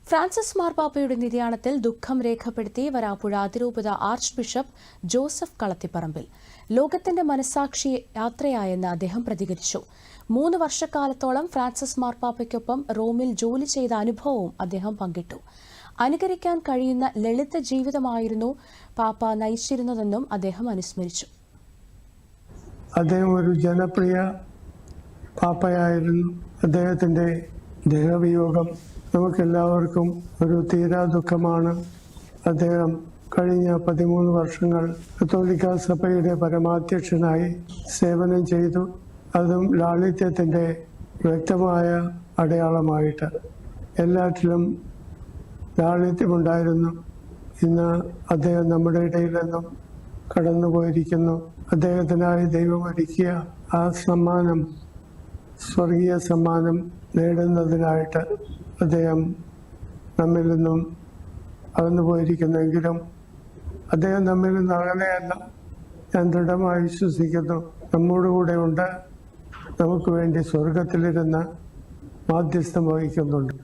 Francis മാർപ്പാപ്പയുടെ നിര്യാണത്തിൽ ദുഃഖം രേഖപ്പെടുത്തി വരാപ്പുഴ അതിരൂപത ആർച്ച് ബിഷപ്പ് ജോസഫ് കളത്തിപ്പറമ്പിൽ. ലോകത്തിന്റെ മനസാക്ഷി യാത്രയായെന്ന് അദ്ദേഹം പ്രതികരിച്ചു. 3 വർഷക്കാലത്തോളം ഫ്രാൻസിസ് മാർപ്പാപ്പയ്ക്കൊപ്പം റോമിൽ ജോലി ചെയ്ത അനുഭവവും അദ്ദേഹം പങ്കിട്ടു. അനുകരിക്കാൻ കഴിയുന്ന ലളിത ജീവിതമായിരുന്നു പാപ്പ നയിച്ചിരുന്നതെന്നും അദ്ദേഹം അനുസ്മരിച്ചു. അദ്ദേഹം ഒരു ജനപ്രിയ പാപ്പയായിരുന്നു. അദ്ദേഹത്തിന്റെ ദേഹവിയോഗം നമുക്കെല്ലാവർക്കും ഒരു തീരാ ദുഃഖമാണ്. അദ്ദേഹം കഴിഞ്ഞ 13 വർഷങ്ങൾ കത്തോലിക്ക സഭയുടെ പരമാധ്യക്ഷനായി സേവനം ചെയ്തു. അതും ലാളിത്യത്തിന്റെ വ്യക്തമായ അടയാളമായിട്ട് എല്ലാറ്റിലും ലാളിത്യമുണ്ടായിരുന്നു. ഇന്ന് അദ്ദേഹം നമ്മുടെ ഇടയിൽ നിന്നും കടന്നുപോയിരിക്കുന്നു. അദ്ദേഹത്തിനായി ദൈവം ഒരുക്കിയ ആ സമ്മാനം, സ്വർഗീയ സമ്മാനം നേടുന്നതിനായിട്ട് അദ്ദേഹം നമ്മിൽ നിന്നും അകന്നു പോയിരിക്കുന്നെങ്കിലും അദ്ദേഹം നമ്മിൽ നിന്ന് അകലെയല്ല. ഞാൻ ദൃഢമായി വിശ്വസിക്കുന്നു. നമ്മോടുകൂടെ ഉണ്ട്. നമുക്ക് വേണ്ടി സ്വർഗത്തിലിരുന്ന് മാധ്യസ്ഥം വഹിക്കുന്നുണ്ട്.